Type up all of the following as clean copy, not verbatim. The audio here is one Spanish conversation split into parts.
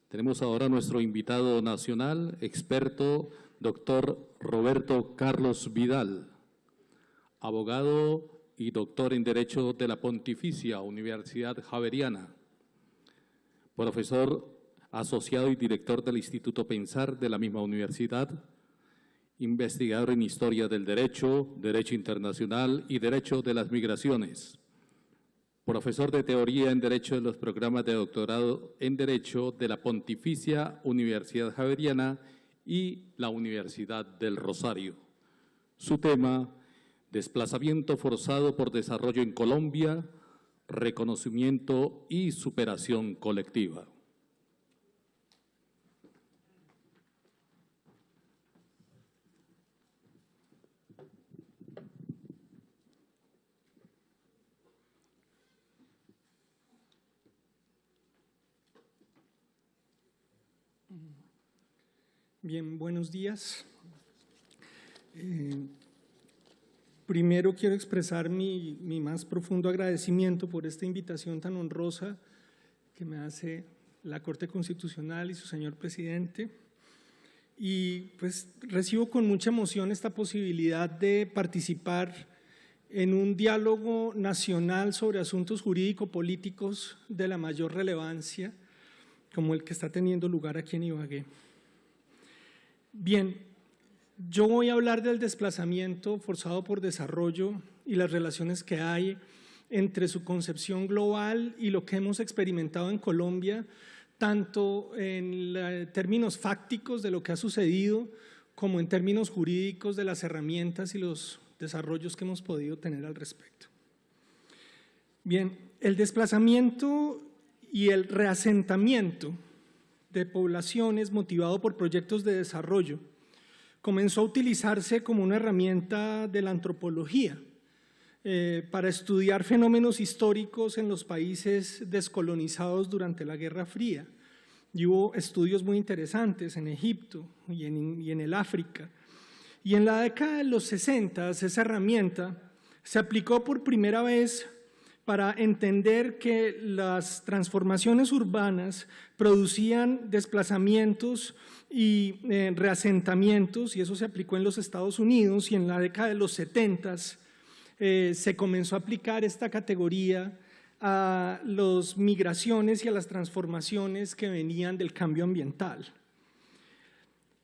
Tenemos ahora a nuestro invitado nacional, experto, doctor Roberto Carlos Vidal, abogado y doctor en Derecho de la Pontificia Universidad Javeriana, profesor asociado y director del Instituto Pensar de la misma universidad, investigador en Historia del Derecho, Derecho Internacional y Derecho de las Migraciones, profesor de Teoría en Derecho de los programas de doctorado en Derecho de la Pontificia Universidad Javeriana y la Universidad del Rosario. Su tema: desplazamiento forzado por desarrollo en Colombia, reconocimiento y superación colectiva. Bien, buenos días. Primero quiero expresar mi más profundo agradecimiento por esta invitación tan honrosa que me hace la Corte Constitucional y su señor presidente. Y pues recibo con mucha emoción esta posibilidad de participar en un diálogo nacional sobre asuntos jurídico-políticos de la mayor relevancia, como el que está teniendo lugar aquí en Ibagué. Bien, yo voy a hablar del desplazamiento forzado por desarrollo y las relaciones que hay entre su concepción global y lo que hemos experimentado en Colombia, tanto en términos fácticos de lo que ha sucedido, como en términos jurídicos de las herramientas y los desarrollos que hemos podido tener al respecto. Bien, el desplazamiento y el reasentamiento de poblaciones motivado por proyectos de desarrollo comenzó a utilizarse como una herramienta de la antropología para estudiar fenómenos históricos en los países descolonizados durante la Guerra Fría. Y hubo estudios muy interesantes en Egipto y en el África. Y en la década de los 60 esa herramienta se aplicó por primera vez para entender que las transformaciones urbanas producían desplazamientos y reasentamientos, y eso se aplicó en los Estados Unidos, y en la década de los 70 se comenzó a aplicar esta categoría a las migraciones y a las transformaciones que venían del cambio ambiental.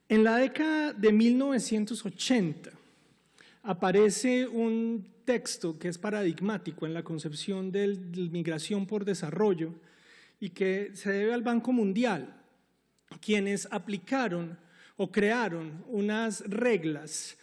En la década de 1980 aparece un texto que es paradigmático en la concepción de migración por desarrollo y que se debe al Banco Mundial, quienes aplicaron o crearon unas reglas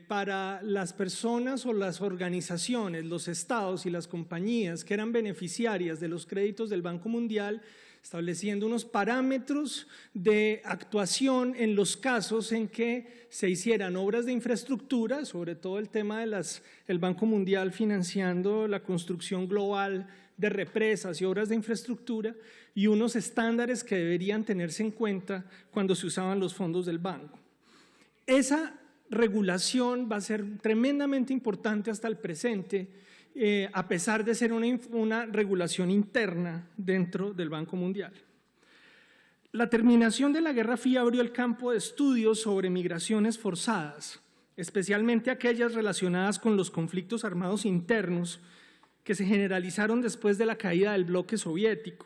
para las personas o las organizaciones, los estados y las compañías que eran beneficiarias de los créditos del Banco Mundial, estableciendo unos parámetros de actuación en los casos en que se hicieran obras de infraestructura, sobre todo el tema de el Banco Mundial financiando la construcción global de represas y obras de infraestructura, y unos estándares que deberían tenerse en cuenta cuando se usaban los fondos del banco. Esa regulación va a ser tremendamente importante hasta el presente, a pesar de ser una regulación interna dentro del Banco Mundial. La terminación de la Guerra Fría abrió el campo de estudios sobre migraciones forzadas, especialmente aquellas relacionadas con los conflictos armados internos que se generalizaron después de la caída del bloque soviético.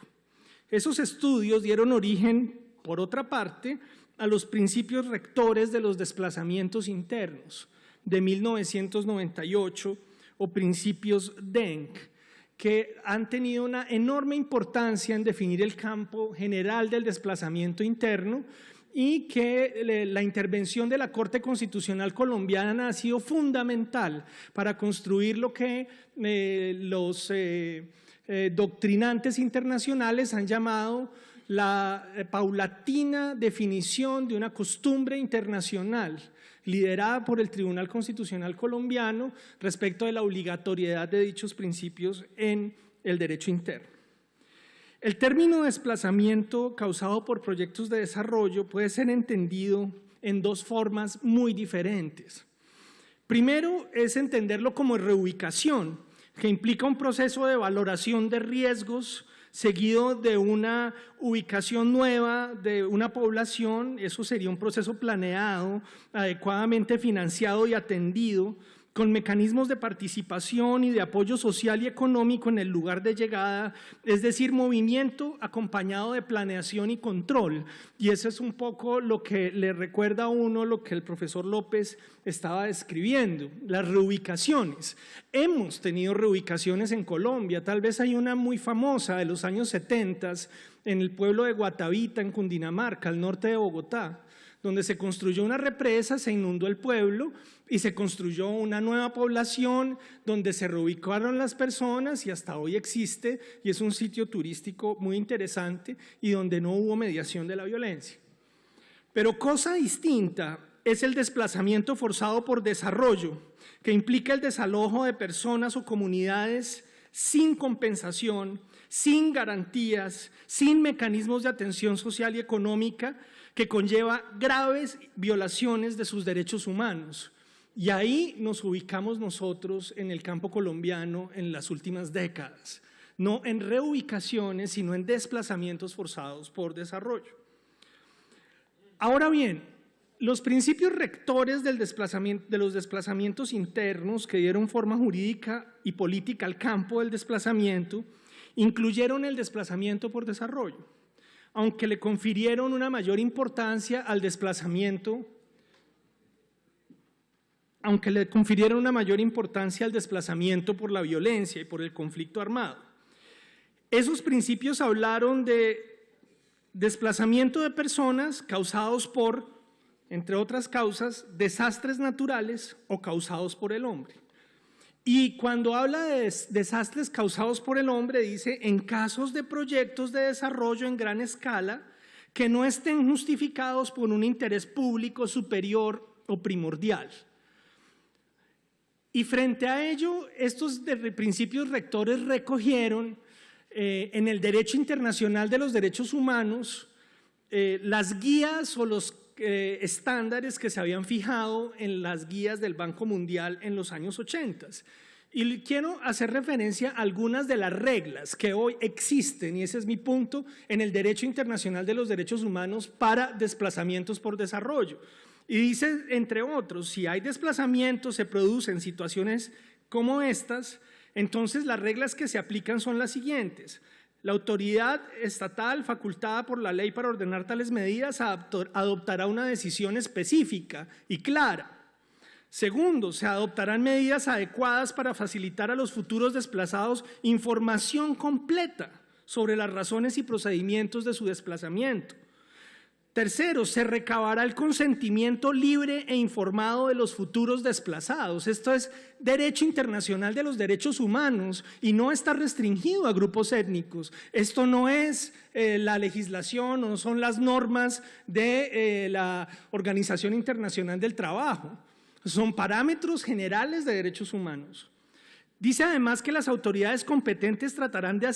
Esos estudios dieron origen, por otra parte, a los principios rectores de los desplazamientos internos de 1998 o principios DENC, que han tenido una enorme importancia en definir el campo general del desplazamiento interno y que la intervención de la Corte Constitucional colombiana ha sido fundamental para construir lo que los doctrinantes internacionales han llamado la paulatina definición de una costumbre internacional liderada por el Tribunal Constitucional colombiano respecto de la obligatoriedad de dichos principios en el derecho interno. El término desplazamiento causado por proyectos de desarrollo puede ser entendido en dos formas muy diferentes. Primero es entenderlo como reubicación, que implica un proceso de valoración de riesgos seguido de una ubicación nueva de una población. Eso sería un proceso planeado, adecuadamente financiado y atendido, con mecanismos de participación y de apoyo social y económico en el lugar de llegada, es decir, movimiento acompañado de planeación y control. Y eso es un poco lo que le recuerda a uno lo que el profesor López estaba describiendo, las reubicaciones. Hemos tenido reubicaciones en Colombia, tal vez hay una muy famosa de los años 70 en el pueblo de Guatavita, en Cundinamarca, al norte de Bogotá, donde se construyó una represa, se inundó el pueblo y se construyó una nueva población donde se reubicaron las personas y hasta hoy existe y es un sitio turístico muy interesante y donde no hubo mediación de la violencia. Pero cosa distinta es el desplazamiento forzado por desarrollo, que implica el desalojo de personas o comunidades sin compensación, sin garantías, sin mecanismos de atención social y económica, que conlleva graves violaciones de sus derechos humanos. Y ahí nos ubicamos nosotros en el campo colombiano en las últimas décadas, no en reubicaciones, sino en desplazamientos forzados por desarrollo. Ahora bien, los principios rectores de los desplazamientos internos que dieron forma jurídica y política al campo del desplazamiento incluyeron el desplazamiento por desarrollo, aunque le confirieron una mayor importancia al desplazamiento, por la violencia y por el conflicto armado. Esos principios hablaron de desplazamiento de personas causados por, entre otras causas, desastres naturales o causados por el hombre. Y cuando habla de desastres causados por el hombre, dice en casos de proyectos de desarrollo en gran escala que no estén justificados por un interés público superior o primordial. Y frente a ello, estos principios rectores recogieron en el derecho internacional de los derechos humanos las guías o los estándares que se habían fijado en las guías del Banco Mundial en los años 80. Y quiero hacer referencia a algunas de las reglas que hoy existen, y ese es mi punto, en el derecho internacional de los derechos humanos para desplazamientos por desarrollo. Y dice, entre otros, si hay desplazamientos, se producen situaciones como estas, entonces las reglas que se aplican son las siguientes. La autoridad estatal facultada por la ley para ordenar tales medidas adoptará una decisión específica y clara. Segundo, se adoptarán medidas adecuadas para facilitar a los futuros desplazados información completa sobre las razones y procedimientos de su desplazamiento. Tercero, se recabará el consentimiento libre e informado de los futuros desplazados. Esto es derecho internacional de los derechos humanos y no está restringido a grupos étnicos. Esto no es la legislación o no son las normas de la Organización Internacional del Trabajo. Son parámetros generales de derechos humanos. Dice además que las autoridades competentes tratarán de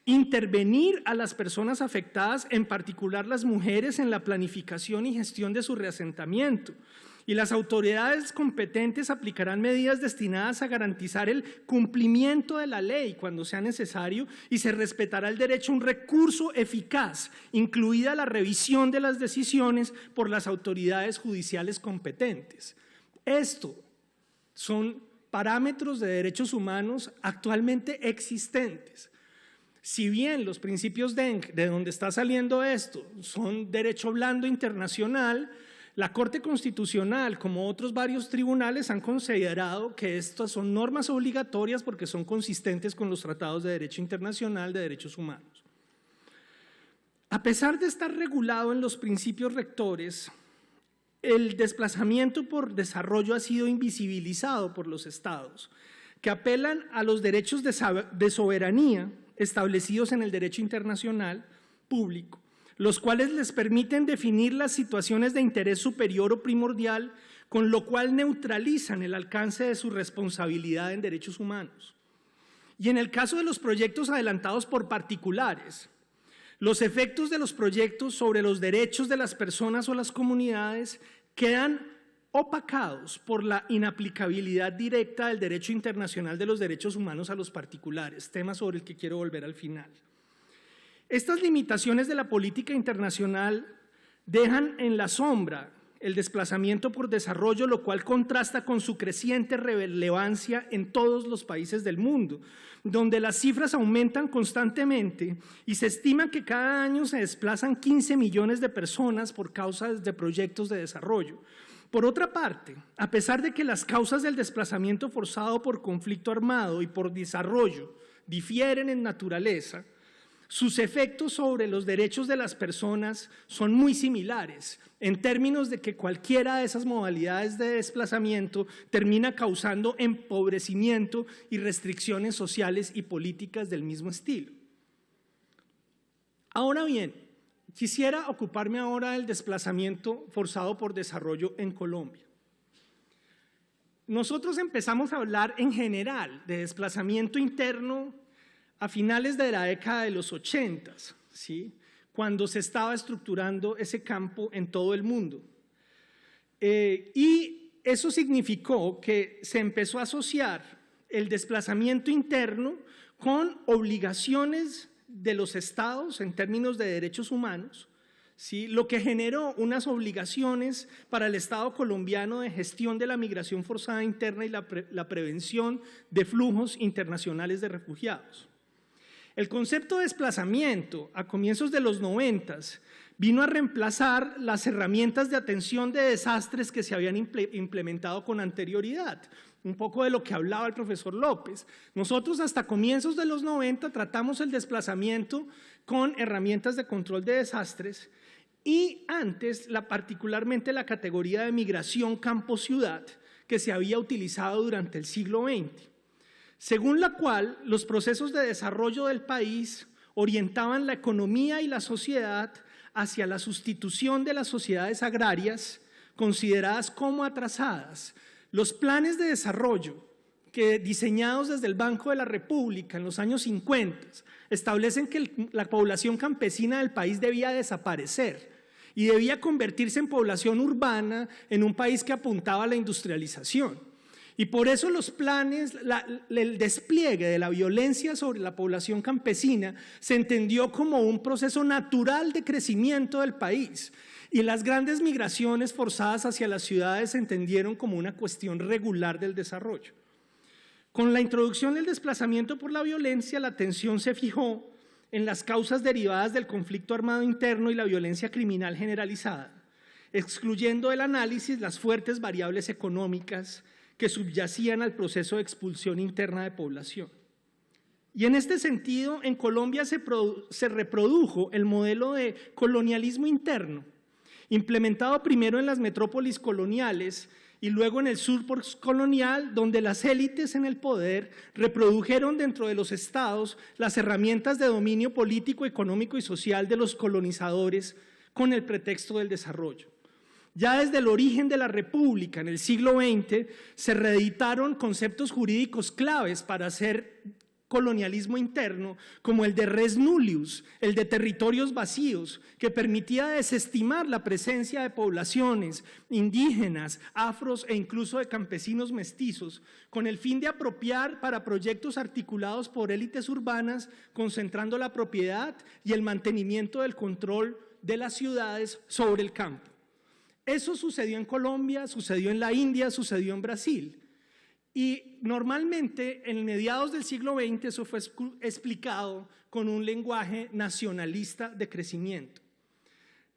intervenir a las personas afectadas, en particular las mujeres, en la planificación y gestión de su reasentamiento. Y las autoridades competentes aplicarán medidas destinadas a garantizar el cumplimiento de la ley cuando sea necesario y se respetará el derecho a un recurso eficaz, incluida la revisión de las decisiones por las autoridades judiciales competentes. Esto son parámetros de derechos humanos actualmente existentes. Si bien los principios DENC, de donde está saliendo esto, son derecho blando internacional, la Corte Constitucional, como otros varios tribunales, han considerado que estas son normas obligatorias porque son consistentes con los tratados de derecho internacional de derechos humanos. A pesar de estar regulado en los principios rectores, el desplazamiento por desarrollo ha sido invisibilizado por los estados, que apelan a los derechos de soberanía establecidos en el derecho internacional público, los cuales les permiten definir las situaciones de interés superior o primordial, con lo cual neutralizan el alcance de su responsabilidad en derechos humanos. Y en el caso de los proyectos adelantados por particulares, los efectos de los proyectos sobre los derechos de las personas o las comunidades quedan opacados por la inaplicabilidad directa del derecho internacional de los derechos humanos a los particulares, tema sobre el que quiero volver al final. Estas limitaciones de la política internacional dejan en la sombra el desplazamiento por desarrollo, lo cual contrasta con su creciente relevancia en todos los países del mundo, donde las cifras aumentan constantemente y se estima que cada año se desplazan 15 millones de personas por causas de proyectos de desarrollo. Por otra parte, a pesar de que las causas del desplazamiento forzado por conflicto armado y por desarrollo difieren en naturaleza, sus efectos sobre los derechos de las personas son muy similares, en términos de que cualquiera de esas modalidades de desplazamiento termina causando empobrecimiento y restricciones sociales y políticas del mismo estilo. Ahora bien, quisiera ocuparme ahora del desplazamiento forzado por desarrollo en Colombia. Nosotros empezamos a hablar en general de desplazamiento interno a finales de la década de los 80, ¿sí?, cuando se estaba estructurando ese campo en todo el mundo. Y eso significó que se empezó a asociar el desplazamiento interno con obligaciones de los estados en términos de derechos humanos, ¿sí?, lo que generó unas obligaciones para el Estado colombiano de gestión de la migración forzada interna y la prevención de flujos internacionales de refugiados. El concepto de desplazamiento a comienzos de los 90 vino a reemplazar las herramientas de atención de desastres que se habían implementado con anterioridad, un poco de lo que hablaba el profesor López. Nosotros hasta comienzos de los 90 tratamos el desplazamiento con herramientas de control de desastres y antes particularmente la categoría de migración campo-ciudad que se había utilizado durante el siglo XX. Según la cual los procesos de desarrollo del país orientaban la economía y la sociedad hacia la sustitución de las sociedades agrarias consideradas como atrasadas. Los planes de desarrollo que diseñados desde el Banco de la República en los años 50 establecen que la población campesina del país debía desaparecer y debía convertirse en población urbana en un país que apuntaba a la industrialización. Y por eso los planes, el despliegue de la violencia sobre la población campesina se entendió como un proceso natural de crecimiento del país y las grandes migraciones forzadas hacia las ciudades se entendieron como una cuestión regular del desarrollo. Con la introducción del desplazamiento por la violencia, la atención se fijó en las causas derivadas del conflicto armado interno y la violencia criminal generalizada, excluyendo del análisis las fuertes variables económicas que subyacían al proceso de expulsión interna de población. Y en este sentido, en Colombia se reprodujo el modelo de colonialismo interno, implementado primero en las metrópolis coloniales y luego en el sur postcolonial, donde las élites en el poder reprodujeron dentro de los estados las herramientas de dominio político, económico y social de los colonizadores con el pretexto del desarrollo. Ya desde el origen de la República, en el siglo XX, se reeditaron conceptos jurídicos claves para hacer colonialismo interno, como el de res nullius, el de territorios vacíos, que permitía desestimar la presencia de poblaciones indígenas, afros e incluso de campesinos mestizos, con el fin de apropiar para proyectos articulados por élites urbanas, concentrando la propiedad y el mantenimiento del control de las ciudades sobre el campo. Eso sucedió en Colombia, sucedió en la India, sucedió en Brasil. Y normalmente en mediados del siglo XX eso fue explicado con un lenguaje nacionalista de crecimiento.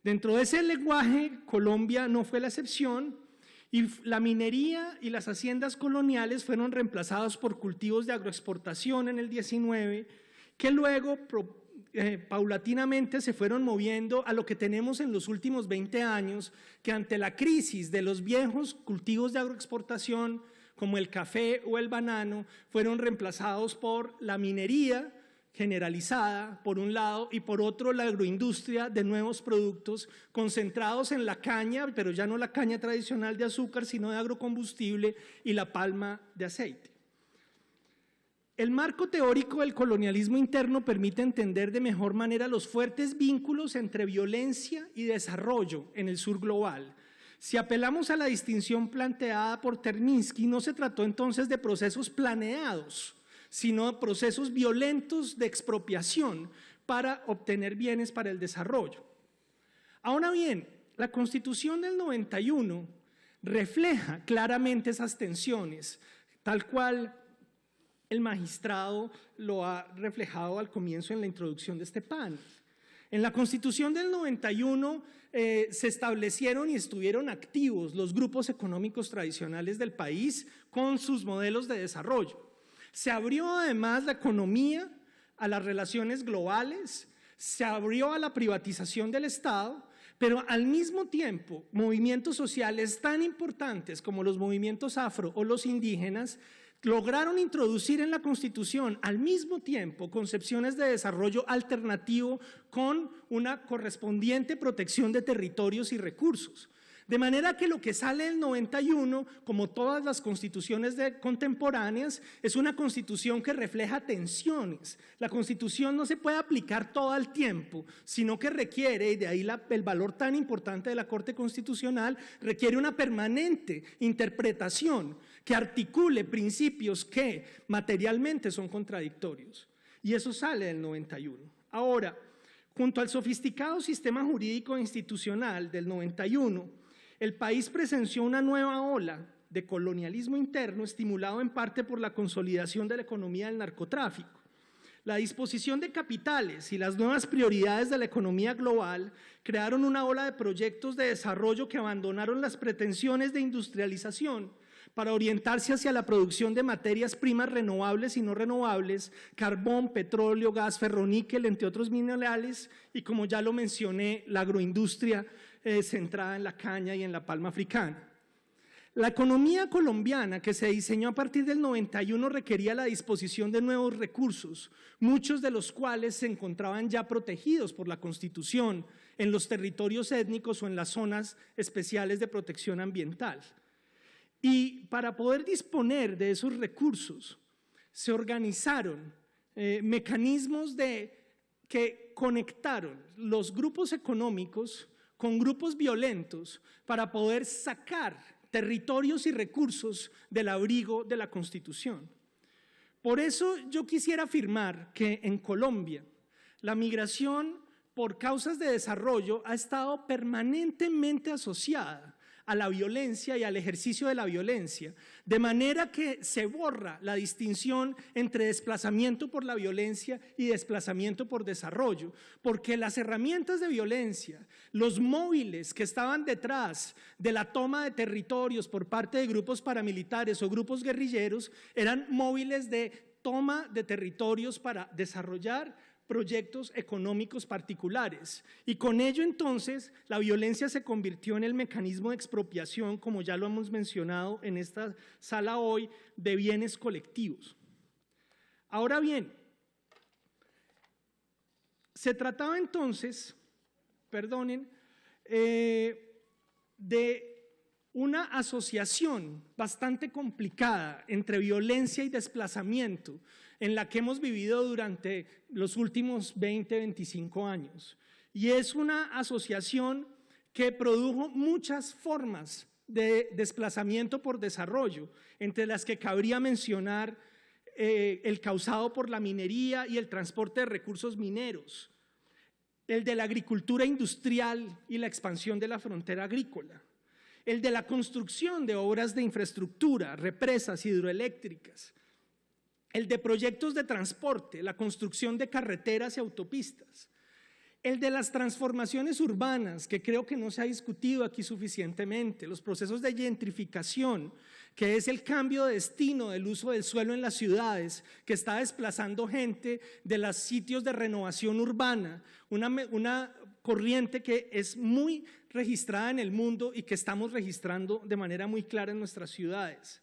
Dentro de ese lenguaje, Colombia no fue la excepción y la minería y las haciendas coloniales fueron reemplazados por cultivos de agroexportación en el 19, que luego paulatinamente se fueron moviendo a lo que tenemos en los últimos 20 años, que ante la crisis de los viejos cultivos de agroexportación, como el café o el banano, fueron reemplazados por la minería generalizada, por un lado, y por otro la agroindustria de nuevos productos concentrados en la caña, pero ya no la caña tradicional de azúcar, sino de agrocombustible y la palma de aceite. El marco teórico del colonialismo interno permite entender de mejor manera los fuertes vínculos entre violencia y desarrollo en el sur global, Si apelamos a la distinción planteada por Terminsky, no se trató entonces de procesos planeados, sino de procesos violentos de expropiación para obtener bienes para el desarrollo. Ahora bien, la Constitución del 91 refleja claramente esas tensiones, tal cual el magistrado lo ha reflejado al comienzo en la introducción de este panel. En la Constitución del 91 se establecieron y estuvieron activos los grupos económicos tradicionales del país con sus modelos de desarrollo. Se abrió además la economía a las relaciones globales, se abrió a la privatización del Estado, pero al mismo tiempo movimientos sociales tan importantes como los movimientos afro o los indígenas lograron introducir en la Constitución al mismo tiempo concepciones de desarrollo alternativo con una correspondiente protección de territorios y recursos. De manera que lo que sale del 91, como todas las constituciones contemporáneas, es una constitución que refleja tensiones. La constitución no se puede aplicar todo el tiempo, sino que requiere, y de ahí el valor tan importante de la Corte Constitucional, requiere una permanente interpretación que articule principios que materialmente son contradictorios. Y eso sale del 91. Ahora, junto al sofisticado sistema jurídico institucional del 91, el país presenció una nueva ola de colonialismo interno estimulado en parte por la consolidación de la economía del narcotráfico. La disposición de capitales y las nuevas prioridades de la economía global crearon una ola de proyectos de desarrollo que abandonaron las pretensiones de industrialización para orientarse hacia la producción de materias primas renovables y no renovables, carbón, petróleo, gas, ferroníquel, entre otros minerales, y como ya lo mencioné, la agroindustria centrada en la caña y en la palma africana. La economía colombiana, que se diseñó a partir del 91, requería la disposición de nuevos recursos, muchos de los cuales se encontraban ya protegidos por la Constitución en los territorios étnicos o en las zonas especiales de protección ambiental. Y para poder disponer de esos recursos, se organizaron mecanismos que conectaron los grupos económicos con grupos violentos para poder sacar territorios y recursos del abrigo de la Constitución. Por eso yo quisiera afirmar que en Colombia la migración por causas de desarrollo ha estado permanentemente asociada a la violencia y al ejercicio de la violencia, de manera que se borra la distinción entre desplazamiento por la violencia y desplazamiento por desarrollo, porque las herramientas de violencia, los móviles que estaban detrás de la toma de territorios por parte de grupos paramilitares o grupos guerrilleros, eran móviles de toma de territorios para desarrollar proyectos económicos particulares, y con ello entonces la violencia se convirtió en el mecanismo de expropiación, como ya lo hemos mencionado en esta sala hoy, de bienes colectivos. Ahora bien, se trataba entonces, de una asociación bastante complicada entre violencia y desplazamiento en la que hemos vivido durante los últimos 20, 25 años. Y es una asociación que produjo muchas formas de desplazamiento por desarrollo, entre las que cabría mencionar el causado por la minería y el transporte de recursos mineros, el de la agricultura industrial y la expansión de la frontera agrícola, el de la construcción de obras de infraestructura, represas hidroeléctricas, el de proyectos de transporte, la construcción de carreteras y autopistas, el de las transformaciones urbanas, que creo que no se ha discutido aquí suficientemente, los procesos de gentrificación, que es el cambio de destino del uso del suelo en las ciudades, que está desplazando gente de los sitios de renovación urbana, una corriente que es muy registrada en el mundo y que estamos registrando de manera muy clara en nuestras ciudades.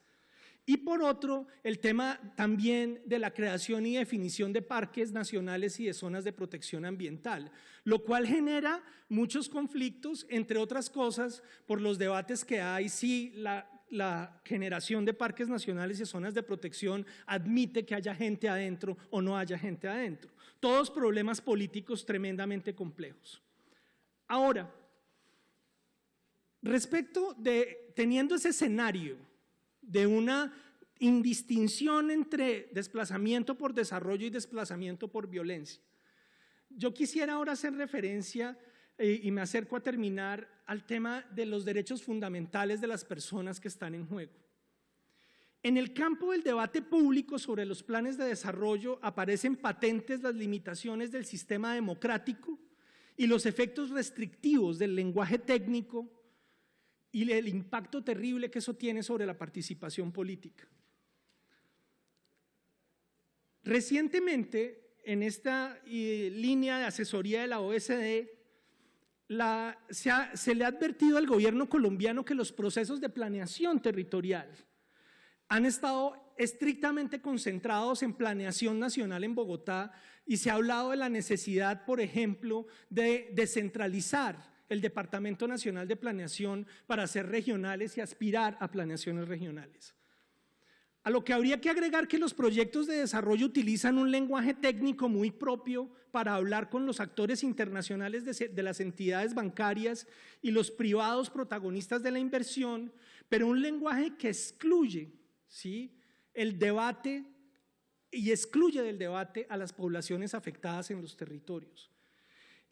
Y por otro, el tema también de la creación y definición de parques nacionales y de zonas de protección ambiental, lo cual genera muchos conflictos, entre otras cosas, por los debates que hay si la generación de parques nacionales y zonas de protección admite que haya gente adentro o no haya gente adentro. Todos problemas políticos tremendamente complejos. Ahora, Respecto de, teniendo ese escenario de una indistinción entre desplazamiento por desarrollo y desplazamiento por violencia, yo quisiera ahora hacer referencia y me acerco a terminar al tema de los derechos fundamentales de las personas que están en juego. En el campo del debate público sobre los planes de desarrollo aparecen patentes las limitaciones del sistema democrático y los efectos restrictivos del lenguaje técnico y el impacto terrible que eso tiene sobre la participación política. Recientemente, en esta línea de asesoría de la OSD, se le ha advertido al gobierno colombiano que los procesos de planeación territorial han estado estrictamente concentrados en planeación nacional en Bogotá y se ha hablado de la necesidad, por ejemplo, de descentralizar el Departamento Nacional de Planeación para ser regionales y aspirar a planeaciones regionales. A lo que habría que agregar que los proyectos de desarrollo utilizan un lenguaje técnico muy propio para hablar con los actores internacionales de las entidades bancarias y los privados protagonistas de la inversión, pero un lenguaje que excluye, ¿sí?, el debate y excluye del debate a las poblaciones afectadas en los territorios.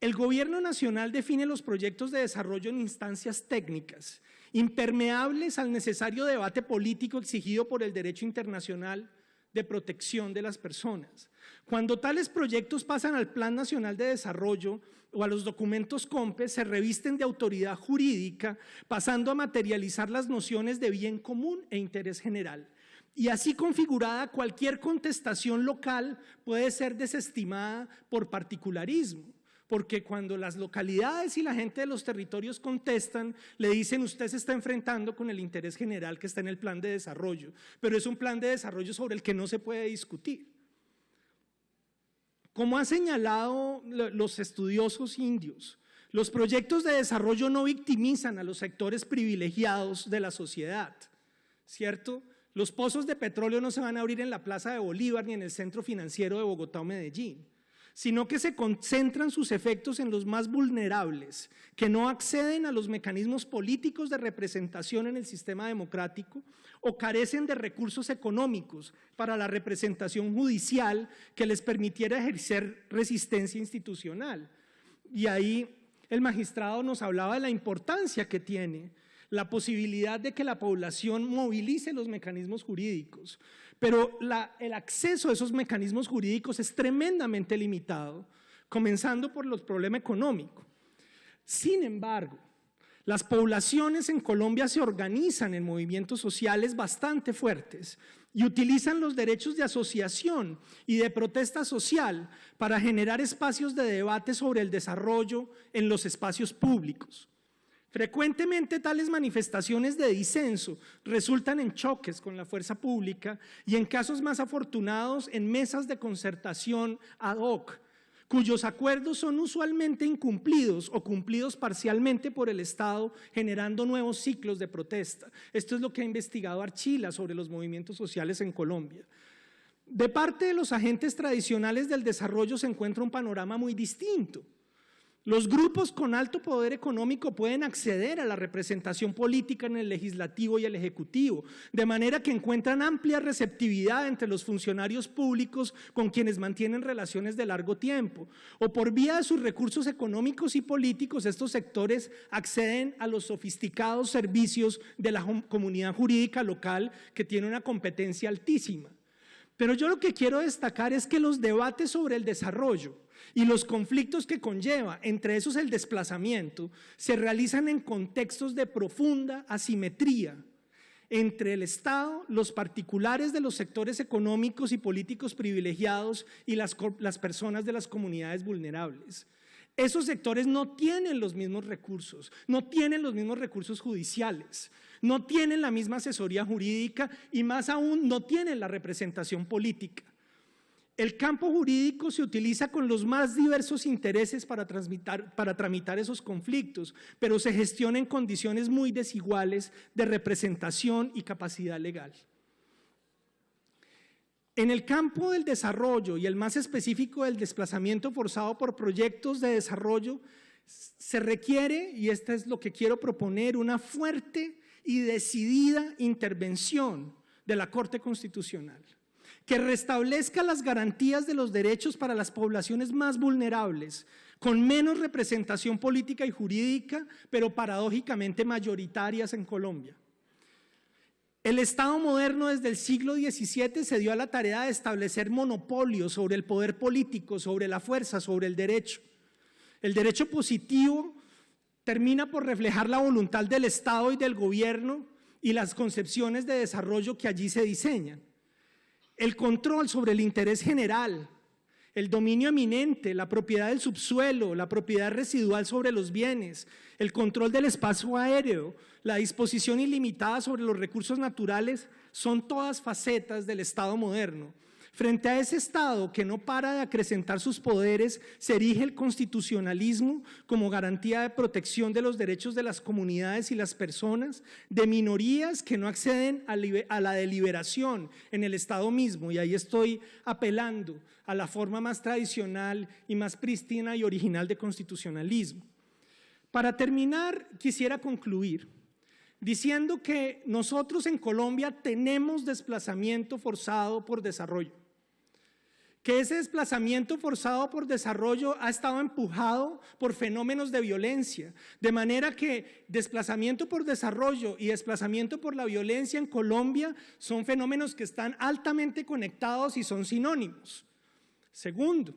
El gobierno nacional define los proyectos de desarrollo en instancias técnicas, impermeables al necesario debate político exigido por el derecho internacional de protección de las personas. Cuando tales proyectos pasan al Plan Nacional de Desarrollo o a los documentos COMPES, se revisten de autoridad jurídica, pasando a materializar las nociones de bien común e interés general. Y así configurada, cualquier contestación local puede ser desestimada por particularismo. Porque cuando las localidades y la gente de los territorios contestan, le dicen usted se está enfrentando con el interés general que está en el plan de desarrollo, pero es un plan de desarrollo sobre el que no se puede discutir. Como han señalado los estudiosos indios, los proyectos de desarrollo no victimizan a los sectores privilegiados de la sociedad, ¿cierto? Los pozos de petróleo no se van a abrir en la Plaza de Bolívar ni en el centro financiero de Bogotá o Medellín, sino que se concentran sus efectos en los más vulnerables, que no acceden a los mecanismos políticos de representación en el sistema democrático o carecen de recursos económicos para la representación judicial que les permitiera ejercer resistencia institucional. Y ahí el magistrado nos hablaba de la importancia que tiene la posibilidad de que la población movilice los mecanismos jurídicos, pero el acceso a esos mecanismos jurídicos es tremendamente limitado, comenzando por el problema económico. Sin embargo, las poblaciones en Colombia se organizan en movimientos sociales bastante fuertes y utilizan los derechos de asociación y de protesta social para generar espacios de debate sobre el desarrollo en los espacios públicos. Frecuentemente tales manifestaciones de disenso resultan en choques con la fuerza pública y en casos más afortunados en mesas de concertación ad hoc, cuyos acuerdos son usualmente incumplidos o cumplidos parcialmente por el Estado, generando nuevos ciclos de protesta. Esto es lo que ha investigado Archila sobre los movimientos sociales en Colombia. De parte de los agentes tradicionales del desarrollo se encuentra un panorama muy distinto. Los grupos con alto poder económico pueden acceder a la representación política en el legislativo y el ejecutivo, de manera que encuentran amplia receptividad entre los funcionarios públicos con quienes mantienen relaciones de largo tiempo, o por vía de sus recursos económicos y políticos, estos sectores acceden a los sofisticados servicios de la comunidad jurídica local que tiene una competencia altísima. Pero yo lo que quiero destacar es que los debates sobre el desarrollo y los conflictos que conlleva, entre esos el desplazamiento, se realizan en contextos de profunda asimetría entre el Estado, los particulares de los sectores económicos y políticos privilegiados y las personas de las comunidades vulnerables. Esos sectores no tienen los mismos recursos, no tienen los mismos recursos judiciales, no tienen la misma asesoría jurídica y más aún no tienen la representación política. El campo jurídico se utiliza con los más diversos intereses para tramitar esos conflictos, pero se gestiona en condiciones muy desiguales de representación y capacidad legal. En el campo del desarrollo y el más específico del desplazamiento forzado por proyectos de desarrollo, Se requiere, y esto es lo que quiero proponer, una fuerte y decidida intervención de la Corte Constitucional, que restablezca las garantías de los derechos para las poblaciones más vulnerables, con menos representación política y jurídica, pero paradójicamente mayoritarias en Colombia. El Estado moderno desde el siglo XVII se dio a la tarea de establecer monopolios sobre el poder político, sobre la fuerza, sobre el derecho. El derecho positivo termina por reflejar la voluntad del Estado y del gobierno y las concepciones de desarrollo que allí se diseñan. El control sobre el interés general, el dominio eminente, la propiedad del subsuelo, la propiedad residual sobre los bienes, el control del espacio aéreo, la disposición ilimitada sobre los recursos naturales, son todas facetas del Estado moderno. Frente a ese Estado que no para de acrecentar sus poderes, se erige el constitucionalismo como garantía de protección de los derechos de las comunidades y las personas, de minorías que no acceden a la deliberación en el Estado mismo, y ahí estoy apelando a la forma más tradicional y más prístina y original de constitucionalismo. Para terminar, quisiera concluir diciendo que nosotros en Colombia tenemos desplazamiento forzado por desarrollo, que ese desplazamiento forzado por desarrollo ha estado empujado por fenómenos de violencia, de manera que desplazamiento por desarrollo y desplazamiento por la violencia en Colombia son fenómenos que están altamente conectados y son sinónimos. Segundo,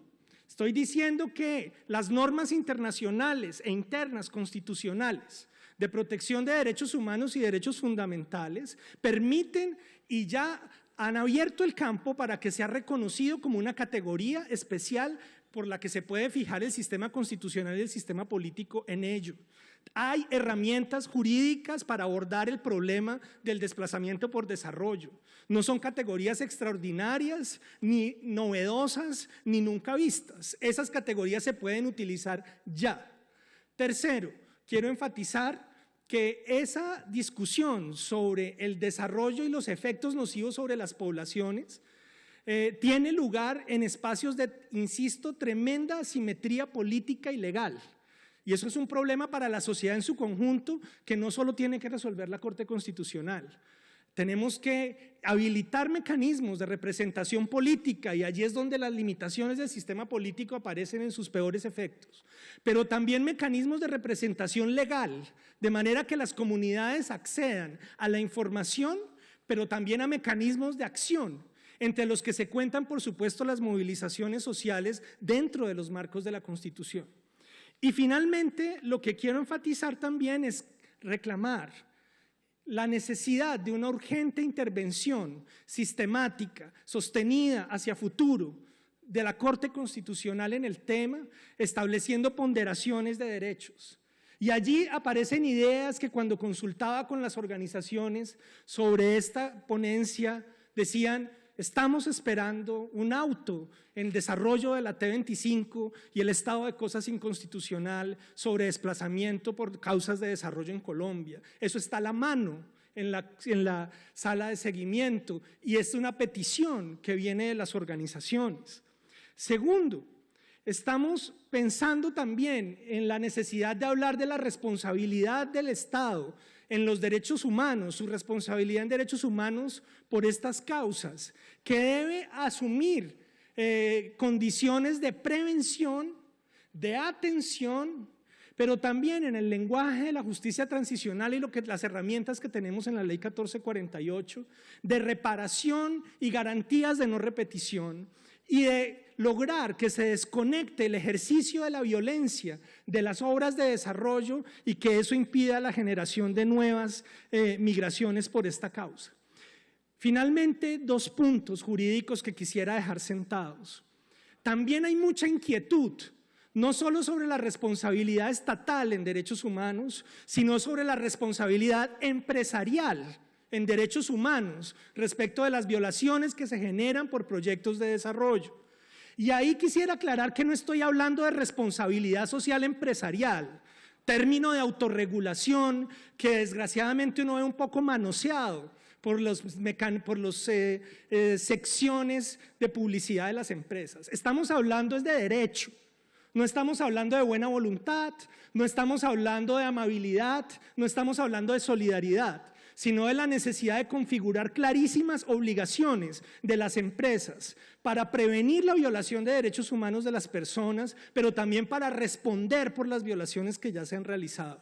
estoy diciendo que las normas internacionales e internas constitucionales de protección de derechos humanos y derechos fundamentales permiten y ya han abierto el campo para que sea reconocido como una categoría especial por la que se puede fijar el sistema constitucional y el sistema político en ello. Hay herramientas jurídicas para abordar el problema del desplazamiento por desarrollo. No son categorías extraordinarias, ni novedosas, ni nunca vistas. Esas categorías se pueden utilizar ya. Tercero, quiero enfatizar que esa discusión sobre el desarrollo y los efectos nocivos sobre las poblaciones tiene lugar en espacios de, insisto, tremenda asimetría política y legal. Y eso es un problema para la sociedad en su conjunto que no solo tiene que resolver la Corte Constitucional. Tenemos que habilitar mecanismos de representación política y allí es donde las limitaciones del sistema político aparecen en sus peores efectos. Pero también mecanismos de representación legal, de manera que las comunidades accedan a la información, pero también a mecanismos de acción, entre los que se cuentan, por supuesto, las movilizaciones sociales dentro de los marcos de la Constitución. Y finalmente, lo que quiero enfatizar también es reclamar la necesidad de una urgente intervención sistemática, sostenida hacia futuro de la Corte Constitucional en el tema, estableciendo ponderaciones de derechos. Y allí aparecen ideas que cuando consultaba con las organizaciones sobre esta ponencia decían: estamos esperando un auto en desarrollo de la T25 y el estado de cosas inconstitucional sobre desplazamiento por causas de desarrollo en Colombia. Eso está a la mano en la sala de seguimiento y es una petición que viene de las organizaciones. Segundo, estamos pensando también en la necesidad de hablar de la responsabilidad del Estado en los derechos humanos, su responsabilidad en derechos humanos por estas causas, que debe asumir condiciones de prevención, de atención, pero también en el lenguaje de la justicia transicional y las herramientas que tenemos en la Ley 1448, de reparación y garantías de no repetición, y de lograr que se desconecte el ejercicio de la violencia de las obras de desarrollo y que eso impida la generación de nuevas migraciones por esta causa. Finalmente, dos puntos jurídicos que quisiera dejar sentados. También hay mucha inquietud, no solo sobre la responsabilidad estatal en derechos humanos, sino sobre la responsabilidad empresarial en derechos humanos respecto de las violaciones que se generan por proyectos de desarrollo. Y ahí quisiera aclarar que no estoy hablando de responsabilidad social empresarial, término de autorregulación que desgraciadamente uno ve un poco manoseado por las secciones de publicidad de las empresas. Estamos hablando es de derecho, No estamos hablando de buena voluntad, no estamos hablando de amabilidad, no estamos hablando de solidaridad, sino de la necesidad de configurar clarísimas obligaciones de las empresas para prevenir la violación de derechos humanos de las personas, pero también para responder por las violaciones que ya se han realizado.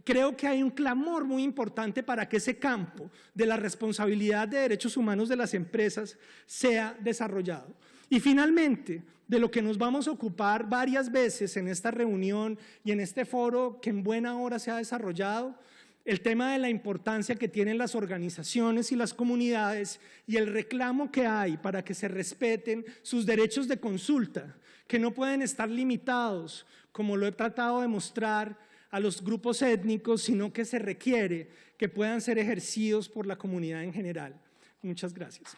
Creo que hay un clamor muy importante para que ese campo de la responsabilidad de derechos humanos de las empresas sea desarrollado. Y finalmente, de lo que nos vamos a ocupar varias veces en esta reunión y en este foro que en buena hora se ha desarrollado, el tema de la importancia que tienen las organizaciones y las comunidades y el reclamo que hay para que se respeten sus derechos de consulta, que no pueden estar limitados, como lo he tratado de mostrar, a los grupos étnicos, sino que se requiere que puedan ser ejercidos por la comunidad en general. Muchas gracias.